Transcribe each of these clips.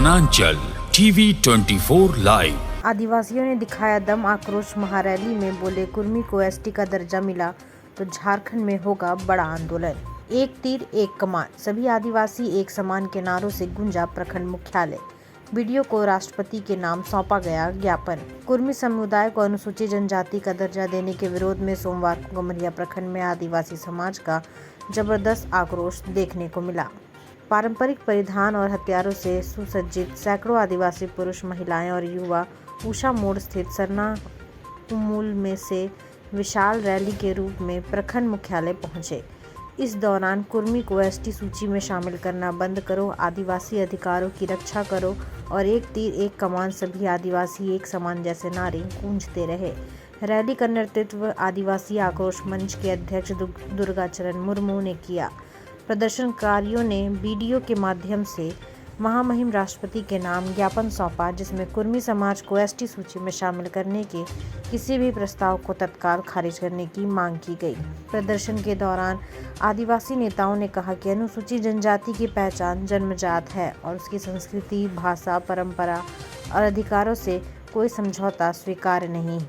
वनांचल TV 24 live. आदिवासियों ने दिखाया दम, आक्रोश महारैली में बोले कुर्मी को एसटी का दर्जा मिला तो झारखंड में होगा बड़ा आंदोलन। एक तीर एक कमान, सभी आदिवासी एक समान के नारों से गूंजा प्रखंड मुख्यालय। वीडियो को राष्ट्रपति के नाम सौंपा गया ज्ञापन। कुर्मी समुदाय को अनुसूचित जनजाति का दर्जा देने के विरोध में सोमवार को गमरिया प्रखंड में आदिवासी समाज का जबरदस्त आक्रोश देखने को मिला। पारंपरिक परिधान और हथियारों से सुसज्जित सैकड़ों आदिवासी पुरुष, महिलाएं और युवा उषा मोड़ स्थित सरना उमूल में से विशाल रैली के रूप में प्रखंड मुख्यालय पहुंचे। इस दौरान कुर्मी को एसटी सूची में शामिल करना बंद करो, आदिवासी अधिकारों की रक्षा करो और एक तीर एक कमान, सभी आदिवासी एक समान जैसे नारे गूंजते रहे। रैली का नेतृत्व आदिवासी आक्रोश मंच के अध्यक्ष दुर्गाचरण मुर्मू ने किया। प्रदर्शनकारियों ने वीडियो के माध्यम से महामहिम राष्ट्रपति के नाम ज्ञापन सौंपा, जिसमें कुर्मी समाज को एसटी सूची में शामिल करने के किसी भी प्रस्ताव को तत्काल खारिज करने की मांग की गई। प्रदर्शन के दौरान आदिवासी नेताओं ने कहा कि अनुसूचित जनजाति की पहचान जन्मजात है और उसकी संस्कृति, भाषा, परंपरा और अधिकारों से कोई समझौता स्वीकार्य नहीं।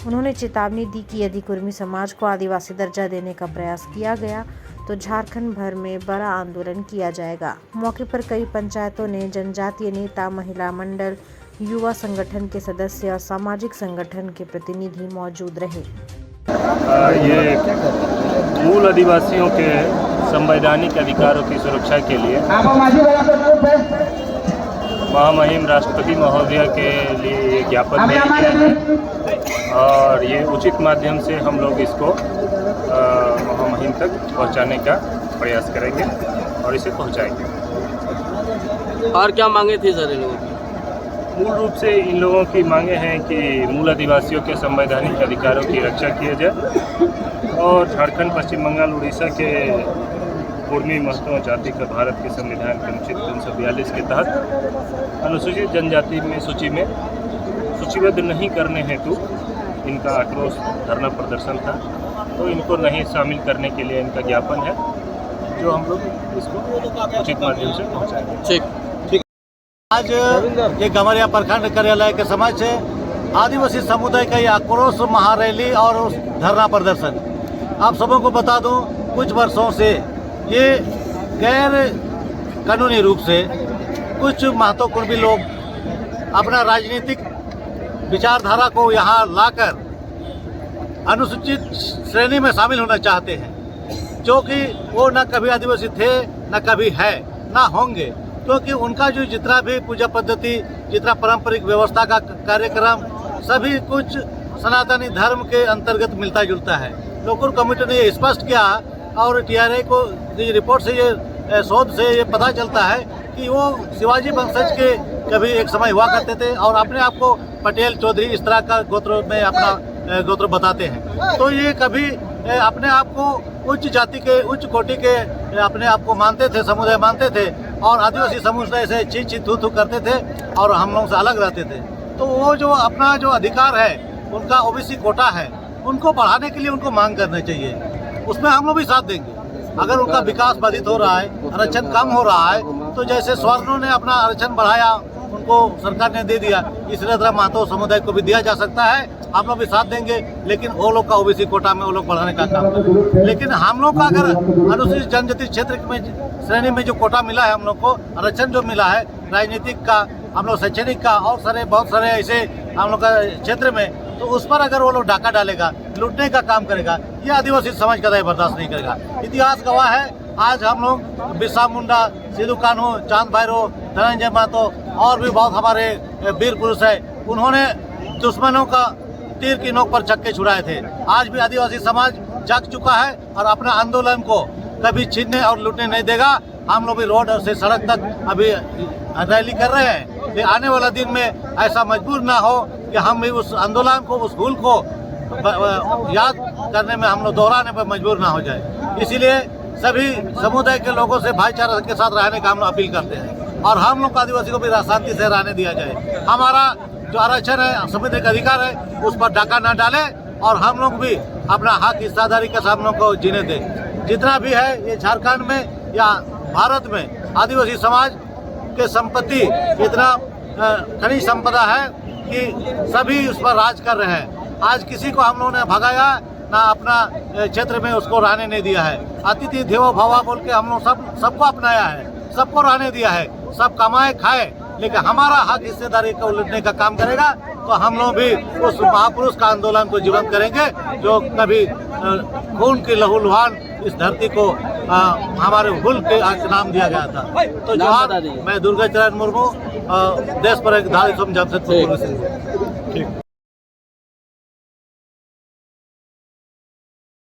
उन्होंने चेतावनी दी कि यदि कुर्मी समाज को आदिवासी दर्जा देने का प्रयास किया गया तो झारखंड भर में बड़ा आंदोलन किया जाएगा। मौके पर कई पंचायतों ने जनजातीय नेता, महिला मंडल, युवा संगठन के सदस्य और सामाजिक संगठन के प्रतिनिधि मौजूद रहे। ये मूल आदिवासियों के संवैधानिक अधिकारों की सुरक्षा के लिए महामहिम राष्ट्रपति महोदय के लिए ये ज्ञापन दिया गया है और ये उचित माध्यम से हम लोग इसको महामहिम तक पहुंचाने का प्रयास करेंगे और इसे पहुंचाएंगे। और क्या मांगे थी सर इन लोगों की? मूल रूप से इन लोगों की मांगे हैं कि मूल आदिवासियों के संवैधानिक अधिकारों की रक्षा किया जाए और झारखंड, पश्चिम बंगाल, उड़ीसा के कुर्मी महत्व जाति का भारत के संविधान के अनुच्छेद 342 के तहत अनुसूचित जनजाति में सूची में सूचीबद्ध नहीं करने हेतु इनका आक्रोश धरना प्रदर्शन था, तो इनको नहीं शामिल करने के लिए इनका ज्ञापन है, जो हम लोग इसको उचित माध्यम से पहुंचाएंगे। ठीक। आज ये गमरिया प्रखंड कार्यालय के समक्ष आदिवासी समुदाय का ये आक्रोश महारैली और धरना प्रदर्शन। आप सबों को बता दूं, कुछ वर्षों से ये गैर कानूनी रूप से कुछ महत्वपूर्ण लोग अपना राजनीतिक विचारधारा को यहाँ लाकर अनुसूचित श्रेणी में शामिल होना चाहते हैं, जो कि वो न कभी आदिवासी थे, न कभी है, न होंगे, क्योंकि उनका जो जितना भी पूजा पद्धति, जितना पारंपरिक व्यवस्था का कार्यक्रम, सभी कुछ सनातनी धर्म के अंतर्गत मिलता जुलता है। लोकल कमेटी ने ये स्पष्ट किया और टीआरआई को रिपोर्ट से ये शोध से ये पता चलता है कि वो शिवाजी वंशज के कभी एक समय हुआ करते थे और अपने आप को पटेल, चौधरी इस तरह का गोत्र में अपना गोत्र बताते हैं। तो ये कभी अपने आप को उच्च जाति के, उच्च कोटि के अपने आप को मानते थे, समुदाय मानते थे और आदिवासी समुदाय से ची ची थू थू करते थे और हम लोगों से अलग रहते थे। तो वो जो अपना जो अधिकार है, उनका ओबीसी कोटा है, उनको बढ़ाने के लिए उनको मांग करना चाहिए। उसमें हम लोग भी साथ देंगे। अगर उनका विकास बाधित हो रहा है, आरक्षण कम हो रहा है, तो जैसे स्वर्णों ने अपना आरक्षण बढ़ाया, उनको सरकार ने दे दिया, इस तरह महतो समुदाय को भी दिया जा सकता है। हम लोग भी साथ देंगे, लेकिन वो लोग का ओबीसी कोटा में वो लोग बढ़ाने का काम करें। लेकिन हम लोग का अगर अनुसूचित जनजाति क्षेत्र में श्रेणी में जो कोटा मिला है, हम लोग को आरक्षण जो मिला है राजनीतिक का, हम लोग शैक्षणिक का और बहुत सारे ऐसे हम लोग का क्षेत्र में, तो उस पर अगर वो लोग डाका डालेगा, लूटने का काम करेगा, ये आदिवासी समाज कदापि बर्दाश्त नहीं करेगा। इतिहास गवाह है, आज हम लोग बिरसा मुंडा, सिद्धू कान्हू, चांद भैरव, धनंजय महतो और भी बहुत हमारे वीर पुरुष है, उन्होंने दुश्मनों का तीर की नोक पर चक्के छुड़ाए थे। आज भी आदिवासी समाज जाग चुका है और अपना आंदोलन को कभी छीनने और लूटने नहीं देगा। हम लोग भी रोड से सड़क तक अभी रैली कर रहे हैं कि आने वाला दिन में ऐसा मजबूर ना हो कि हम भी उस आंदोलन को, उस भूल को याद करने में हम लोग दोहराने पर मजबूर ना हो जाए। इसीलिए सभी समुदाय के लोगों से भाईचारा के साथ रहने का हम लोग अपील करते हैं और हम लोग आदिवासी को भी शांति से रहने दिया जाए। हमारा जो आरक्षण है, संवैधानिक अधिकार है, उस पर डाका ना डाले और हम लोग भी अपना हक हिस्सेदारी के साथ हम लोग को जीने दें। जितना भी है ये झारखंड में या भारत में आदिवासी समाज के संपत्ति इतना खनिज संपदा है कि सभी उस पर राज कर रहे हैं। आज किसी को हम लोगों ने भगाया ना अपना क्षेत्र में उसको रहने नहीं दिया है। अतिथि देवो भव बोल के हम लोग सबको अपनाया है, सबको रहने दिया है, सब कमाए खाए, लेकिन हमारा हक हिस्सेदारी को उलटने का काम करेगा तो हम लोग भी उस महापुरुष का आंदोलन को जीवंत करेंगे जो कभी खून की लहूलुहान इस धरती को हमारे हुल के नाम दिया गया था। तो जवाब मैं दुर्गा चरण मुर्मू, देश पर एक धारी जमशेदपुर।